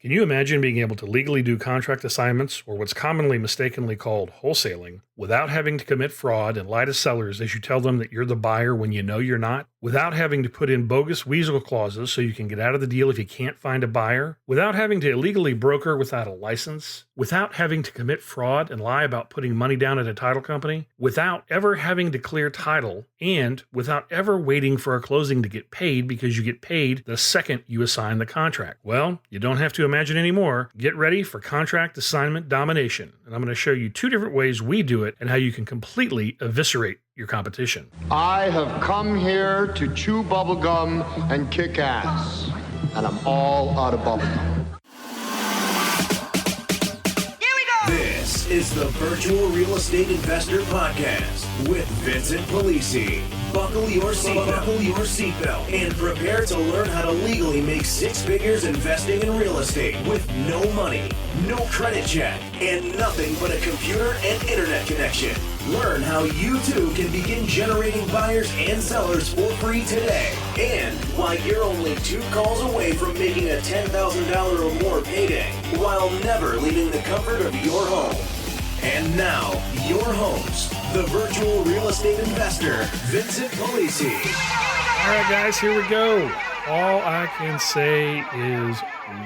Can you imagine being able to legally do contract assignments, or what's commonly mistakenly called wholesaling, without having to commit fraud and lie to sellers as you tell them that you're the buyer when you know you're not? Without having to put in bogus weasel clauses so you can get out of the deal if you can't find a buyer? Without having to illegally broker without a license? Without having to commit fraud and lie about putting money down at a title company? Without ever having to clear title? And without ever waiting for a closing to get paid because you get paid the second you assign the contract? Well, you don't have to imagine anymore. Get ready for contract assignment domination. And I'm going to show you 2 different ways we do it and how you can completely eviscerate your competition. I have come here to chew bubblegum and kick ass. And I'm all out of bubblegum. This is the Virtual Real Estate Investor Podcast with Vincent Polisi. Buckle your seatbelt and prepare to learn how to legally make 6 figures investing in real estate with no money, no credit check, and nothing but a computer and internet connection. Learn how you too can begin generating buyers and sellers for free today, and why you're only 2 calls away from making a $10,000 or more payday while never leaving the comfort of your home. And now, your host, the virtual real estate investor, Vincent Polisi. All right, guys, here we go. All I can say is,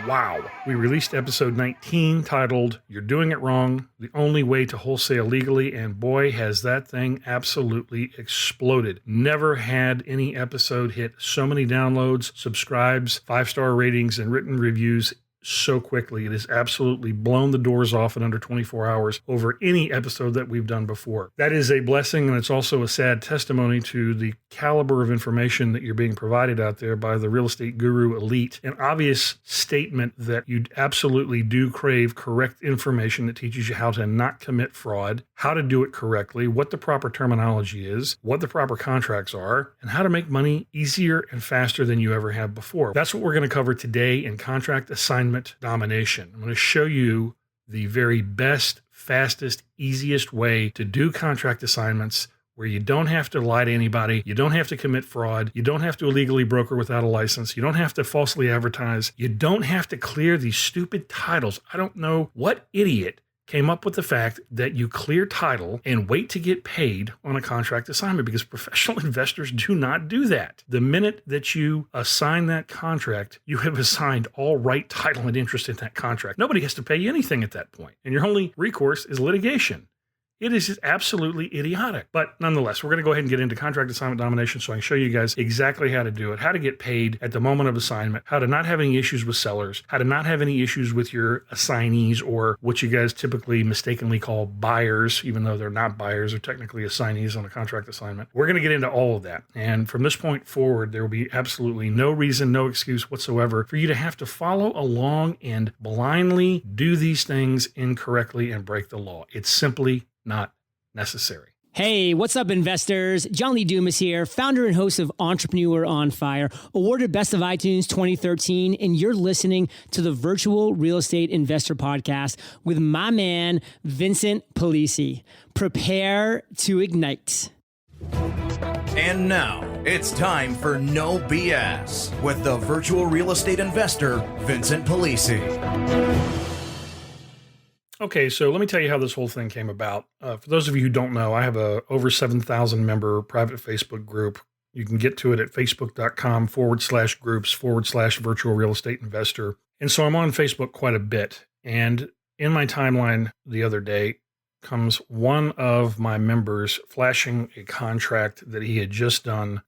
wow. We released episode 19 titled, You're Doing It Wrong, The Only Way to Wholesale Legally, and boy, has that thing absolutely exploded. Never had any episode hit so many downloads, subscribes, 5-star ratings, and written reviews so quickly. It has absolutely blown the doors off in under 24 hours over any episode that we've done before. That is a blessing, and it's also a sad testimony to the caliber of information that you're being provided out there by the real estate guru elite. An obvious statement that you absolutely do crave correct information that teaches you how to not commit fraud, how to do it correctly, what the proper terminology is, what the proper contracts are, and how to make money easier and faster than you ever have before. That's what we're going to cover today in Contract Assignment Domination. I'm going to show you the very best, fastest, easiest way to do contract assignments where you don't have to lie to anybody, you don't have to commit fraud, you don't have to illegally broker without a license, you don't have to falsely advertise, you don't have to clear these stupid titles. I don't know what idiot came up with the fact that you clear title and wait to get paid on a contract assignment, because professional investors do not do that. The minute that you assign that contract, you have assigned all right, title, and interest in that contract. Nobody has to pay you anything at that point, and your only recourse is litigation. It is just absolutely idiotic. But nonetheless, we're going to go ahead and get into contract assignment domination so I can show you guys exactly how to do it, how to get paid at the moment of assignment, how to not have any issues with sellers, how to not have any issues with your assignees, or what you guys typically mistakenly call buyers, even though they're not buyers, they're technically assignees on a contract assignment. We're going to get into all of that. And from this point forward, there will be absolutely no reason, no excuse whatsoever for you to have to follow along and blindly do these things incorrectly and break the law. It's simply not necessary. Hey, what's up, investors? John Lee Dumas here, founder and host of Entrepreneur on Fire, awarded Best of iTunes 2013, and you're listening to the Virtual Real Estate Investor Podcast with my man, Vincent Polisi. Prepare to ignite. And now, it's time for No BS with the virtual real estate investor, Vincent Polisi. Okay, so let me tell you how this whole thing came about. For those of you who don't know, I have a over 7,000 member private Facebook group. You can get to it at facebook.com/groups/virtual real estate investor. And so I'm on Facebook quite a bit. And in my timeline the other day comes one of my members flashing a contract that he had just gotten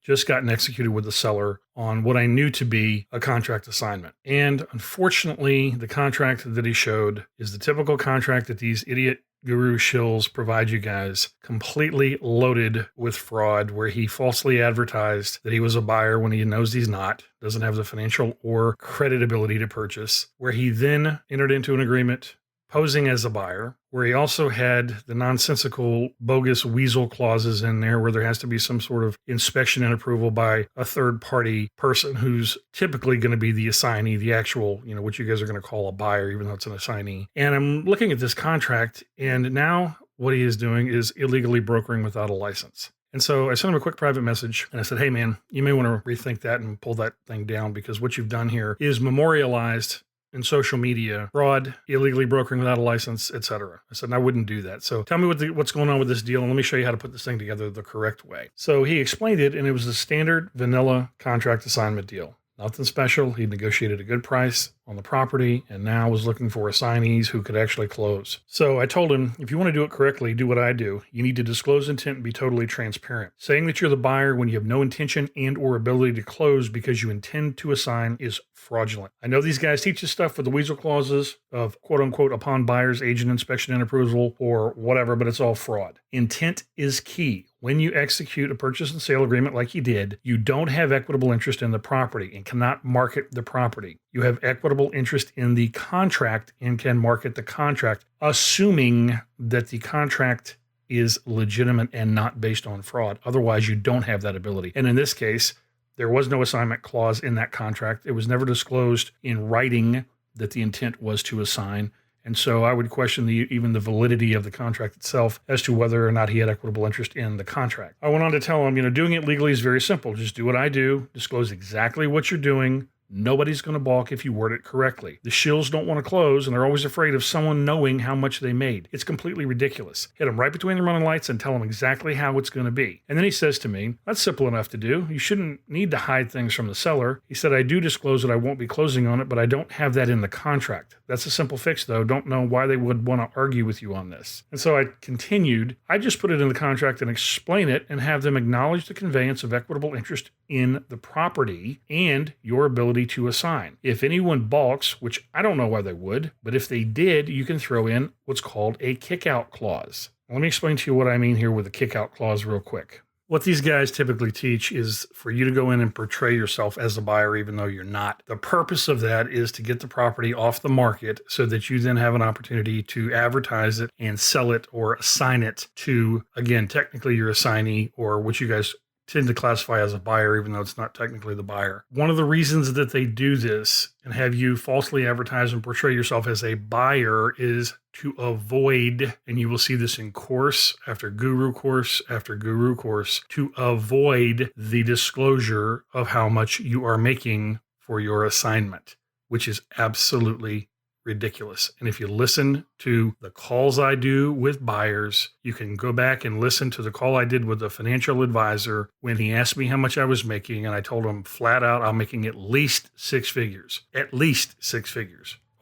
executed with the seller on what I knew to be a contract assignment. And unfortunately, the contract that he showed is the typical contract that these idiot guru shills provide you guys, completely loaded with fraud, where he falsely advertised that he was a buyer when he knows he's not, doesn't have the financial or credit ability to purchase, where he then entered into an agreement posing as a buyer, where he also had the nonsensical, bogus weasel clauses in there where there has to be some sort of inspection and approval by a third-party person who's typically going to be the assignee, the actual, what you guys are going to call a buyer, even though it's an assignee. And I'm looking at this contract, and now what he is doing is illegally brokering without a license. And so I sent him a quick private message and I said, hey man, you may want to rethink that and pull that thing down, because what you've done here is memorialized in social media, fraud, illegally brokering without a license, etc. I said, I wouldn't do that. So tell me what's going on with this deal, and let me show you how to put this thing together the correct way. So he explained it, and it was a standard vanilla contract assignment deal. Nothing special. He negotiated a good price on the property and now was looking for assignees who could actually close. So I told him, if you want to do it correctly, do what I do. You need to disclose intent and be totally transparent. Saying that you're the buyer when you have no intention and or ability to close because you intend to assign is fraudulent. I know these guys teach this stuff with the weasel clauses of quote unquote upon buyer's agent inspection and approval or whatever, but it's all fraud. Intent is key. When you execute a purchase and sale agreement like you did, you don't have equitable interest in the property and cannot market the property. You have equitable interest in the contract and can market the contract, assuming that the contract is legitimate and not based on fraud. Otherwise, you don't have that ability. And in this case, there was no assignment clause in that contract. It was never disclosed in writing that the intent was to assign. And so I would question even the validity of the contract itself as to whether or not he had equitable interest in the contract. I went on to tell him, doing it legally is very simple. Just do what I do, disclose exactly what you're doing. Nobody's going to balk if you word it correctly. The shills don't want to close, and they're always afraid of someone knowing how much they made. It's completely ridiculous. Hit them right between the running lights and tell them exactly how it's going to be. And then he says to me, that's simple enough to do. You shouldn't need to hide things from the seller. He said, I do disclose that I won't be closing on it, but I don't have that in the contract. That's a simple fix, though. Don't know why they would want to argue with you on this. And so I continued. I just put it in the contract and explain it and have them acknowledge the conveyance of equitable interest in the property and your ability to assign. If anyone balks, which I don't know why they would, but if they did, you can throw in what's called a kick-out clause. Let me explain to you what I mean here with a kick-out clause real quick. What these guys typically teach is for you to go in and portray yourself as a buyer, even though you're not. The purpose of that is to get the property off the market so that you then have an opportunity to advertise it and sell it or assign it to, again, technically your assignee or what you guys tend to classify as a buyer, even though it's not technically the buyer. One of the reasons that they do this and have you falsely advertise and portray yourself as a buyer is to avoid, and you will see this in course after guru course after guru course, to avoid the disclosure of how much you are making for your assignment, which is absolutely ridiculous. And if you listen to the calls I do with buyers, you can go back and listen to the call I did with a financial advisor when he asked me how much I was making, and I told him flat out, I'm making at least six figures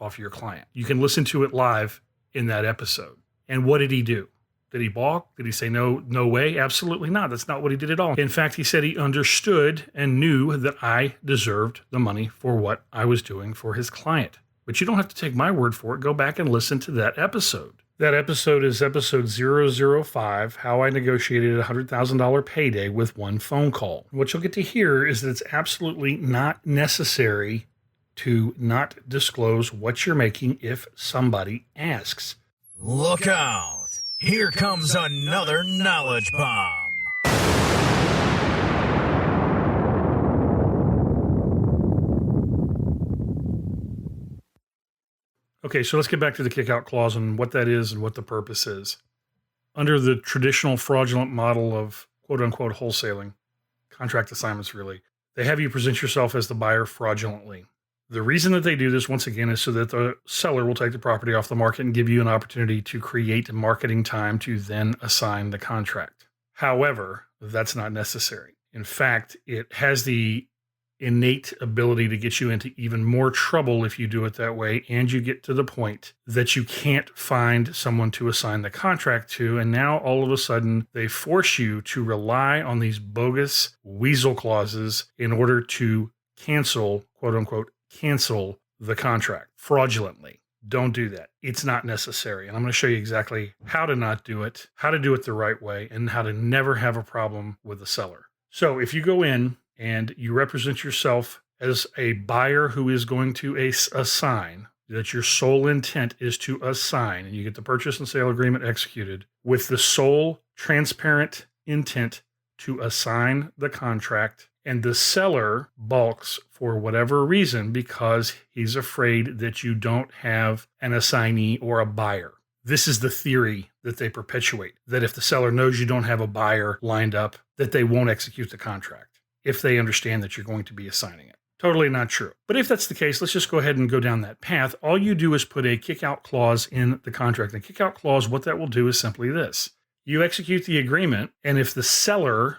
off your client. You can listen to it live in that episode. And what did he do? Did he balk? Did he say no way? Absolutely not. That's not what he did at all. In fact, he said he understood and knew that I deserved the money for what I was doing for his client. But you don't have to take my word for it. Go back and listen to that episode. That episode is episode 005, How I Negotiated a $100,000 Payday with One Phone Call. What you'll get to hear is that it's absolutely not necessary to not disclose what you're making if somebody asks. Look out! Here comes another knowledge bomb. Okay, so let's get back to the kick-out clause and what that is and what the purpose is. Under the traditional fraudulent model of quote-unquote wholesaling, contract assignments really, they have you present yourself as the buyer fraudulently. The reason that they do this, once again, is so that the seller will take the property off the market and give you an opportunity to create marketing time to then assign the contract. However, that's not necessary. In fact, it has the innate ability to get you into even more trouble if you do it that way, and you get to the point that you can't find someone to assign the contract to, and now all of a sudden they force you to rely on these bogus weasel clauses in order to cancel, quote unquote, cancel the contract fraudulently. Don't do that. It's not necessary. And I'm going to show you exactly how to not do it, how to do it the right way, and how to never have a problem with the seller. So if you go in and you represent yourself as a buyer who is going to assign, that your sole intent is to assign, and you get the purchase and sale agreement executed with the sole transparent intent to assign the contract, and the seller balks for whatever reason because he's afraid that you don't have an assignee or a buyer. This is the theory that they perpetuate, that if the seller knows you don't have a buyer lined up, that they won't execute the contract if they understand that you're going to be assigning it. Totally not true. But if that's the case, let's just go ahead and go down that path. All you do is put a kick-out clause in the contract. The kick-out clause, what that will do is simply this. You execute the agreement, and if the seller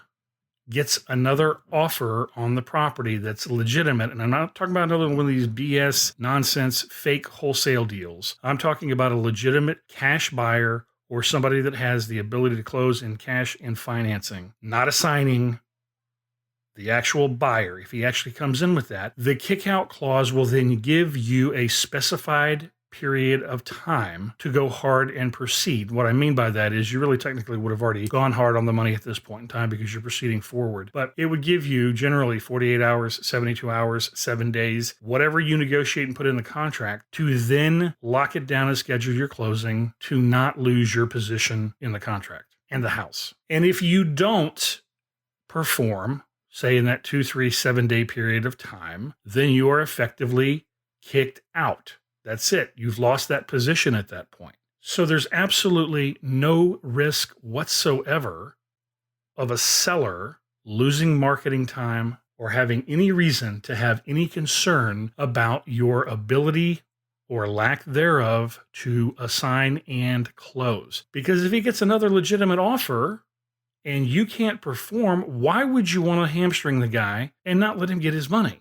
gets another offer on the property that's legitimate, and I'm not talking about another one of these BS, nonsense, fake wholesale deals. I'm talking about a legitimate cash buyer or somebody that has the ability to close in cash and financing, not assigning the actual buyer. If he actually comes in with that, the kick-out clause will then give you a specified period of time to go hard and proceed. What I mean by that is you really technically would have already gone hard on the money at this point in time because you're proceeding forward. But it would give you generally 48 hours, 72 hours, 7 days, whatever you negotiate and put in the contract to then lock it down and schedule your closing to not lose your position in the contract and the house. And if you don't perform, say in that 2, 3, 7 day period of time, then you are effectively kicked out. That's it. You've lost that position at that point. So there's absolutely no risk whatsoever of a seller losing marketing time or having any reason to have any concern about your ability or lack thereof to assign and close. Because if he gets another legitimate offer and you can't perform, why would you want to hamstring the guy and not let him get his money?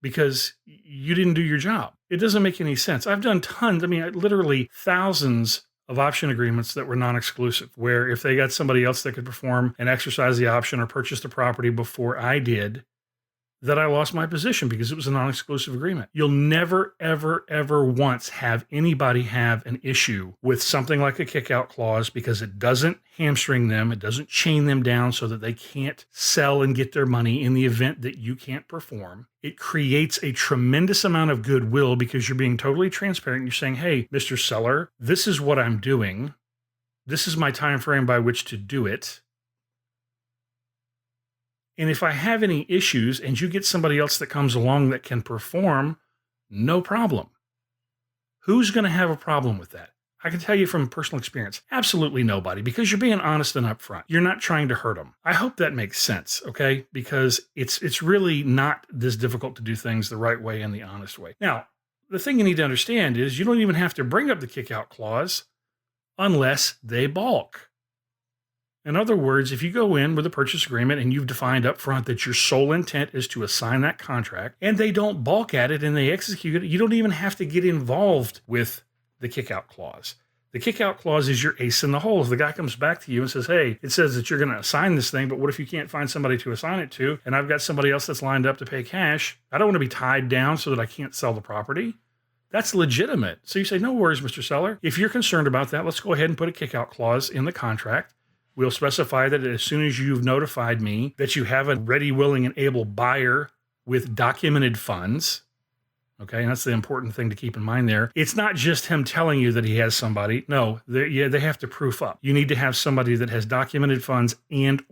Because you didn't do your job. It doesn't make any sense. I've done tons, literally thousands of option agreements that were non-exclusive, where if they got somebody else that could perform and exercise the option or purchase the property before I did, that I lost my position because it was a non-exclusive agreement. You'll never, ever, ever once have anybody have an issue with something like a kick-out clause because it doesn't hamstring them. It doesn't chain them down so that they can't sell and get their money in the event that you can't perform. It creates a tremendous amount of goodwill because you're being totally transparent. You're saying, hey, Mr. Seller, this is what I'm doing. This is my time frame by which to do it. And if I have any issues and you get somebody else that comes along that can perform, no problem. Who's going to have a problem with that? I can tell you from personal experience, absolutely nobody, because you're being honest and upfront. You're not trying to hurt them. I hope that makes sense, okay? Because it's really not this difficult to do things the right way and the honest way. Now, the thing you need to understand is you don't even have to bring up the kick-out clause unless they balk. In other words, if you go in with a purchase agreement and you've defined up front that your sole intent is to assign that contract and they don't balk at it and they execute it, you don't even have to get involved with the kick-out clause. The kick-out clause is your ace in the hole. If the guy comes back to you and says, hey, it says that you're going to assign this thing, but what if you can't find somebody to assign it to and I've got somebody else that's lined up to pay cash? I don't want to be tied down so that I can't sell the property. That's legitimate. So you say, no worries, Mr. Seller. If you're concerned about that, let's go ahead and put a kick-out clause in the contract. We'll specify that as soon as you've notified me that you have a ready, willing, and able buyer with documented funds. Okay, and that's the important thing to keep in mind there. It's not just him telling you that he has somebody. No, they have to proof up. You need to have somebody that has documented funds and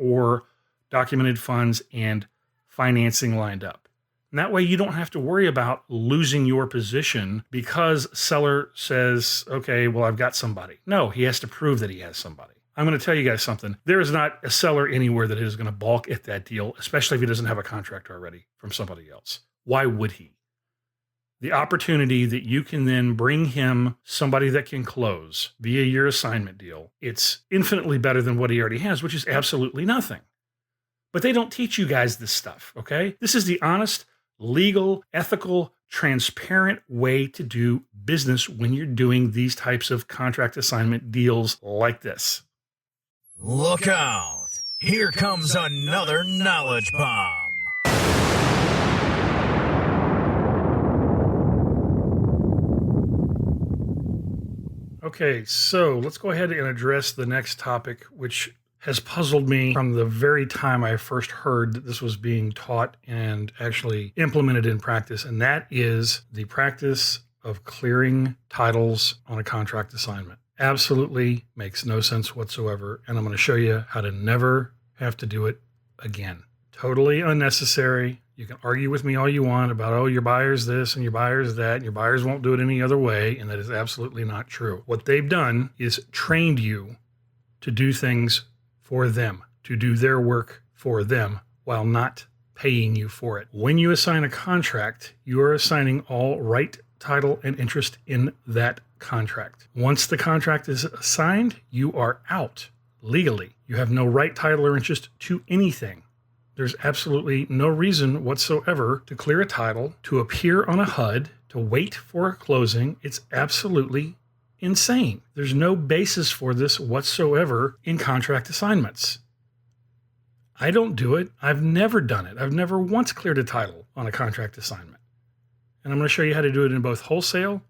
financing lined up. And that way you don't have to worry about losing your position because seller says, okay, well, I've got somebody. No, he has to prove that he has somebody. I'm going to tell you guys something. There is not a seller anywhere that is going to balk at that deal, especially if he doesn't have a contract already from somebody else. Why would he? The opportunity that you can then bring him somebody that can close via your assignment deal, it's infinitely better than what he already has, which is absolutely nothing. But they don't teach you guys this stuff, okay? This is the honest, legal, ethical, transparent way to do business when you're doing these types of contract assignment deals like this. Look out! Here comes another knowledge bomb. Okay, so let's go ahead and address the next topic, which has puzzled me from the very time I first heard that this was being taught and actually implemented in practice, and that is the practice of clearing titles on a contract assignment. Absolutely makes no sense whatsoever, and I'm going to show you how to never have to do it again. Totally unnecessary. You can argue with me all you want about, oh, your buyer's this and your buyer's that, and your buyers won't do it any other way, and that is absolutely not true. What they've done is trained you to do things for them, to do their work for them, while not paying you for it. When you assign a contract, you are assigning all right, title, and interest in that contract. Once the contract is assigned, you are out legally. You have no right, title, or interest to anything. There's absolutely no reason whatsoever to clear a title, to appear on a HUD, to wait for a closing. It's absolutely insane. There's no basis for this whatsoever in contract assignments. I don't do it. I've never done it. I've never once cleared a title on a contract assignment. And I'm going to show you how to do it in both wholesale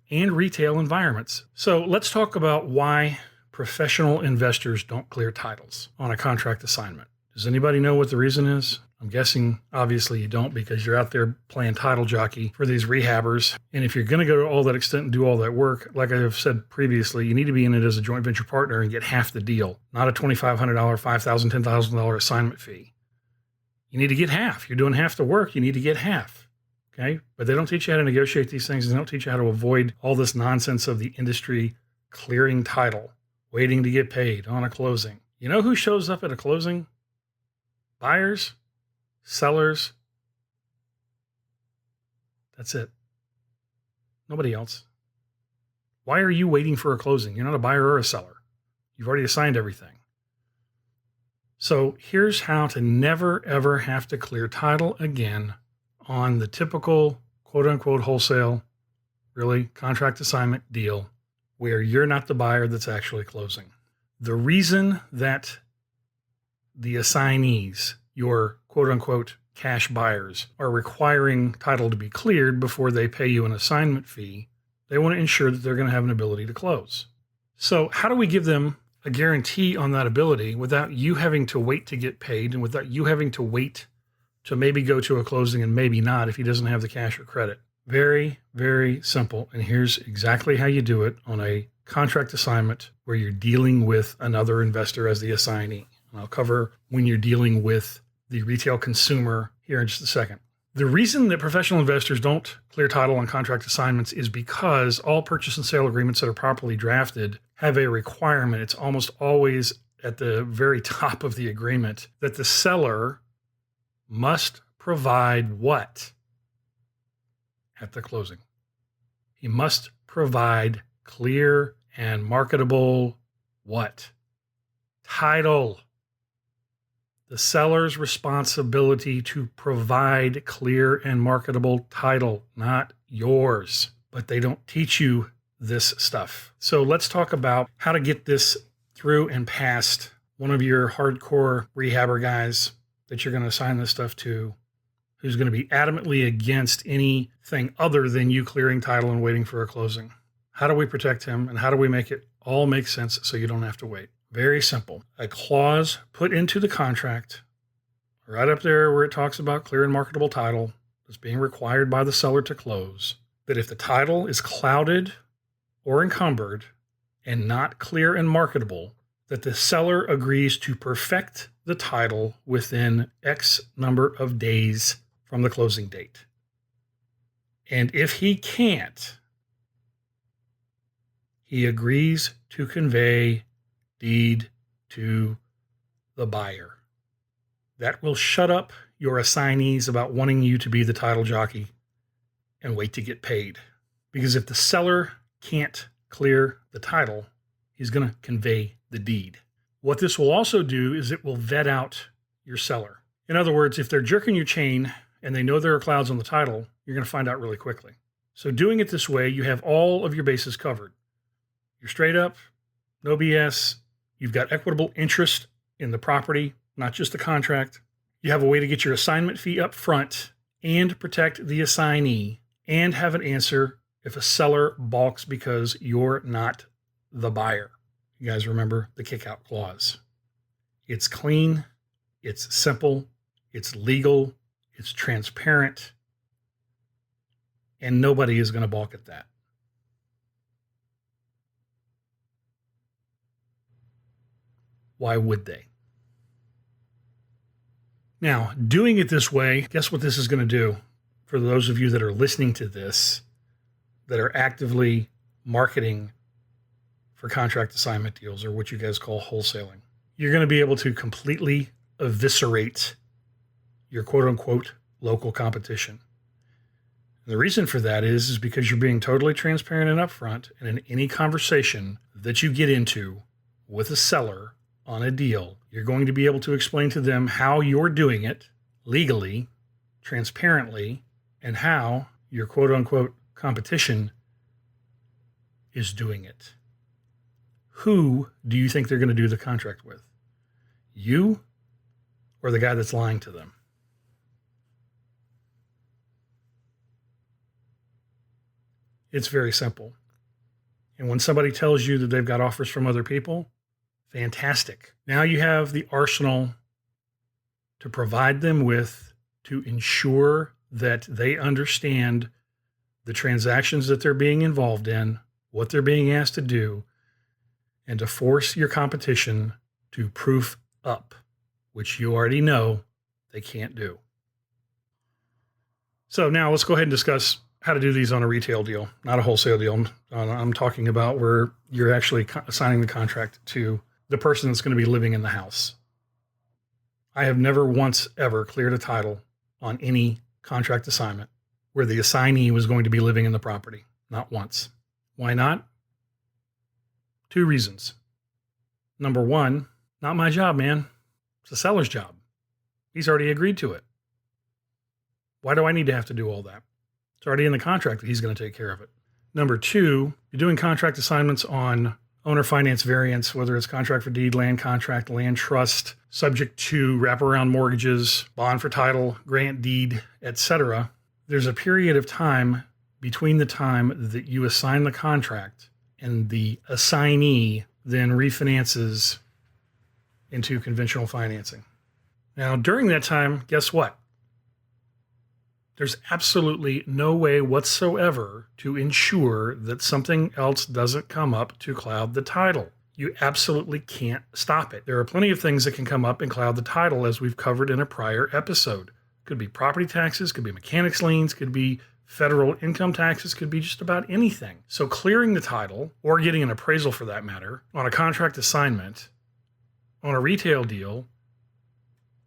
and retail environments. So let's talk about why professional investors don't clear titles on a contract assignment. Does anybody know what the reason is? I'm guessing obviously you don't, because you're out there playing title jockey for these rehabbers. And if you're going to go to all that extent and do all that work, like I have said previously, you need to be in it as a joint venture partner and get half the deal, not a $2,500, $5,000, $10,000 assignment fee. You need to get half. You're doing half the work. You need to get half. Okay. But they don't teach you how to negotiate these things. They don't teach you how to avoid all this nonsense of the industry clearing title, waiting to get paid on a closing. You know who shows up at a closing? Buyers, sellers. That's it. Nobody else. Why are you waiting for a closing? You're not a buyer or a seller. You've already assigned everything. So here's how to never, ever have to clear title again on the typical quote unquote wholesale, really contract assignment deal where you're not the buyer that's actually closing. The reason that the assignees, your quote unquote cash buyers, are requiring title to be cleared before they pay you an assignment fee, they want to ensure that they're going to have an ability to close. So how do we give them a guarantee on that ability without you having to wait to get paid and without you having to wait to maybe go to a closing and maybe not if he doesn't have the cash or credit? Very, very simple. And here's exactly how you do it on a contract assignment where you're dealing with another investor as the assignee. And I'll cover when you're dealing with the retail consumer here in just a second. The reason that professional investors don't clear title on contract assignments is because all purchase and sale agreements that are properly drafted have a requirement. It's almost always at the very top of the agreement that the seller must provide what at the closing? He must provide clear and marketable what? Title. The seller's responsibility to provide clear and marketable title, not yours. But they don't teach you this stuff. So let's talk about how to get this through and past one of your hardcore rehabber guys that you're going to assign this stuff to, who's going to be adamantly against anything other than you clearing title and waiting for a closing. How do we protect him, and how do we make it all make sense so you don't have to wait? Very simple. A clause put into the contract, right up there where it talks about clear and marketable title, is being required by the seller to close, that if the title is clouded or encumbered and not clear and marketable, that the seller agrees to perfect the title within X number of days from the closing date. And if he can't, he agrees to convey deed to the buyer. That will shut up your assignees about wanting you to be the title jockey and wait to get paid. Because if the seller can't clear the title, he's going to convey the deed. What this will also do is it will vet out your seller. In other words, if they're jerking your chain and they know there are clouds on the title, you're going to find out really quickly. So doing it this way, you have all of your bases covered. You're straight up, no BS. You've got equitable interest in the property, not just the contract. You have a way to get your assignment fee up front and protect the assignee and have an answer if a seller balks because you're not the buyer. You guys remember the kick-out clause. It's clean, it's simple, it's legal, it's transparent, and nobody is going to balk at that. Why would they? Now, doing it this way, guess what this is going to do for those of you that are listening to this, that are actively marketing for contract assignment deals, or what you guys call wholesaling. You're going to be able to completely eviscerate your quote unquote local competition. And the reason for that is because you're being totally transparent and upfront, and in any conversation that you get into with a seller on a deal, you're going to be able to explain to them how you're doing it legally, transparently, and how your quote unquote competition is doing it. Who do you think they're going to do the contract with? You or the guy that's lying to them? It's very simple. And when somebody tells you that they've got offers from other people, fantastic. Now you have the arsenal to provide them with to ensure that they understand the transactions that they're being involved in, what they're being asked to do, and to force your competition to proof up, which you already know they can't do. So now let's go ahead and discuss how to do these on a retail deal, not a wholesale deal. I'm talking about where you're actually assigning the contract to the person that's going to be living in the house. I have never once ever cleared a title on any contract assignment where the assignee was going to be living in the property. Not once. Why not? 2 reasons. Number 1, not my job, man. It's the seller's job. He's already agreed to it. Why do I need to have to do all that? It's already in the contract that he's going to take care of it. Number 2, you're doing contract assignments on owner finance variants, whether it's contract for deed, land contract, land trust, subject to wraparound mortgages, bond for title, grant deed, etc. There's a period of time between the time that you assign the contract and the assignee then refinances into conventional financing. Now, during that time, guess what? There's absolutely no way whatsoever to ensure that something else doesn't come up to cloud the title. You absolutely can't stop it. There are plenty of things that can come up and cloud the title, as we've covered in a prior episode. Could be property taxes, could be mechanics liens, could be federal income taxes, could be just about anything. So clearing the title, or getting an appraisal for that matter, on a contract assignment, on a retail deal,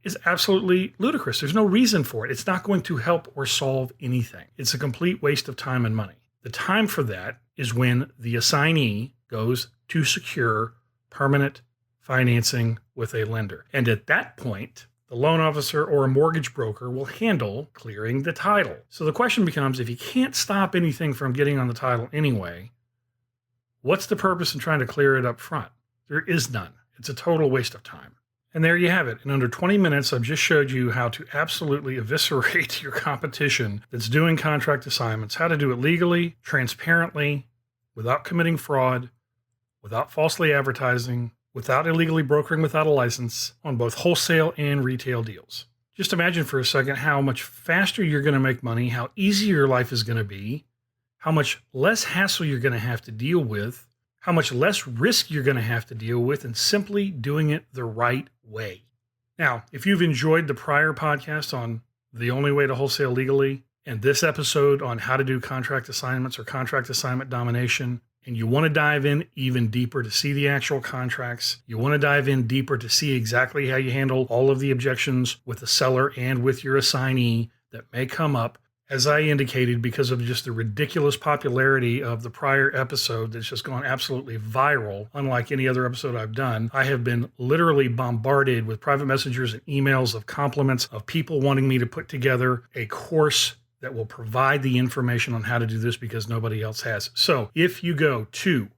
is absolutely ludicrous. There's no reason for it. It's not going to help or solve anything. It's a complete waste of time and money. The time for that is when the assignee goes to secure permanent financing with a lender. And at that point, the loan officer or a mortgage broker will handle clearing the title. So the question becomes, if you can't stop anything from getting on the title anyway, what's the purpose in trying to clear it up front? There is none. It's a total waste of time. And there you have it. In under 20 minutes, I've just showed you how to absolutely eviscerate your competition that's doing contract assignments, how to do it legally, transparently, without committing fraud, without falsely advertising, without illegally brokering without a license, on both wholesale and retail deals. Just imagine for a second how much faster you're going to make money, how easy your life is going to be, how much less hassle you're going to have to deal with, how much less risk you're going to have to deal with, and simply doing it the right way. Now, if you've enjoyed the prior podcast on the only way to wholesale legally, and this episode on how to do contract assignments or contract assignment domination, and you want to dive in even deeper to see the actual contracts, you want to dive in deeper to see exactly how you handle all of the objections with the seller and with your assignee that may come up, as I indicated, because of just the ridiculous popularity of the prior episode that's just gone absolutely viral, unlike any other episode I've done, I have been literally bombarded with private messengers and emails of compliments of people wanting me to put together a course that will provide the information on how to do this because nobody else has. So if you go to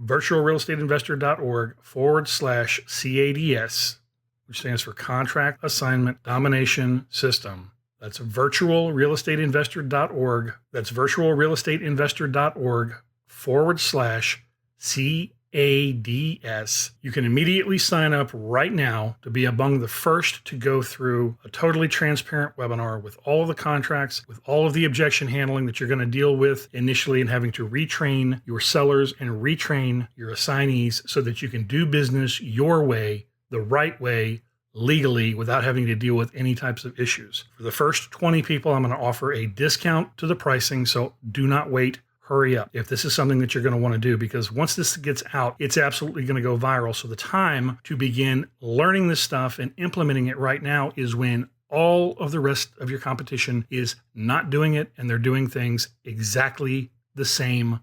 virtualrealestateinvestor.org/CADS, which stands for Contract Assignment Domination System, that's virtualrealestateinvestor.org. That's virtualrealestateinvestor.org/CADS. You can immediately sign up right now to be among the first to go through a totally transparent webinar with all of the contracts, with all of the objection handling that you're going to deal with initially, and having to retrain your sellers and retrain your assignees so that you can do business your way, the right way, legally, without having to deal with any types of issues. For the first 20 people, I'm going to offer a discount to the pricing, so do not wait. Hurry up if this is something that you're going to want to do, because once this gets out, it's absolutely going to go viral. So the time to begin learning this stuff and implementing it right now is when All of the rest of your competition is not doing it, and they're doing things exactly the same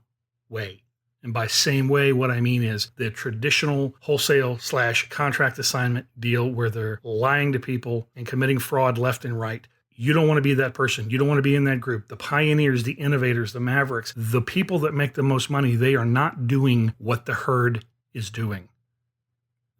way. And by same way, what I mean is the traditional wholesale/contract assignment deal where they're lying to people and committing fraud left and right. You don't want to be that person. You don't want to be in that group. The pioneers, the innovators, the mavericks, the people that make the most money, they are not doing what the herd is doing.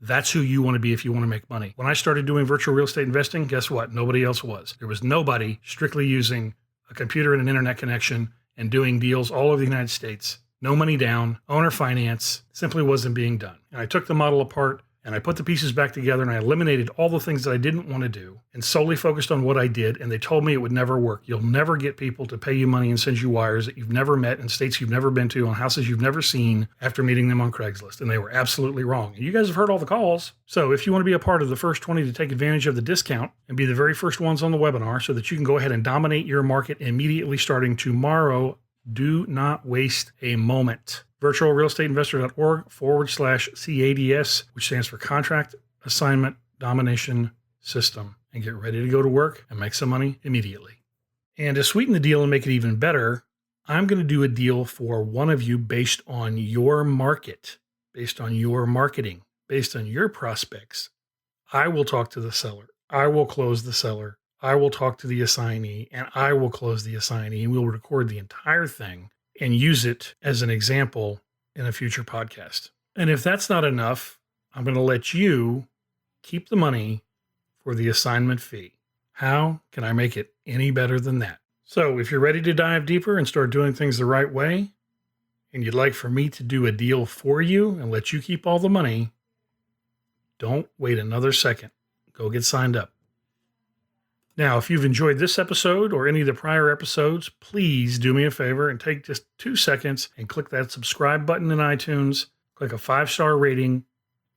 That's who you want to be if you want to make money. When I started doing virtual real estate investing, guess what? Nobody else was. There was nobody strictly using a computer and an internet connection and doing deals all over the United States. No money down, owner finance, simply wasn't being done. And I took the model apart and I put the pieces back together and I eliminated all the things that I didn't want to do and solely focused on what I did. And they told me it would never work. You'll never get people to pay you money and send you wires that you've never met in states you've never been to, on houses you've never seen, after meeting them on Craigslist. And they were absolutely wrong. And you guys have heard all the calls. So if you want to be a part of the first 20 to take advantage of the discount and be the very first ones on the webinar so that you can go ahead and dominate your market immediately starting tomorrow, do not waste a moment. virtualrealestateinvestor.org/CADS, which stands for Contract Assignment Domination System, and get ready to go to work and make some money immediately. And to sweeten the deal and make it even better, I'm going to do a deal for one of you based on your market, based on your marketing, based on your prospects. I will talk to the seller. I will close the seller. I will talk to the assignee, and I will close the assignee, and we'll record the entire thing and use it as an example in a future podcast. And if that's not enough, I'm going to let you keep the money for the assignment fee. How can I make it any better than that? So if you're ready to dive deeper and start doing things the right way, and you'd like for me to do a deal for you and let you keep all the money, don't wait another second. Go get signed up. Now, if you've enjoyed this episode or any of the prior episodes, please do me a favor and take just 2 seconds and click that subscribe button in iTunes, click a 5-star rating,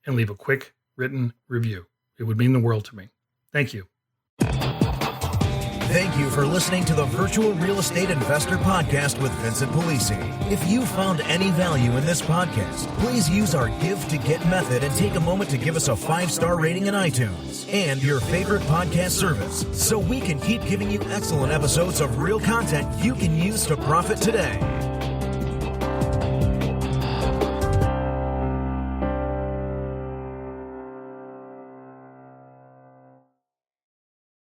and leave a quick written review. It would mean the world to me. Thank you. Thank you for listening to the Virtual Real Estate Investor Podcast with Vincent Polisi. If you found any value in this podcast, please use our Give to Get method and take a moment to give us a 5-star rating in iTunes and your favorite podcast service so we can keep giving you excellent episodes of real content you can use to profit today.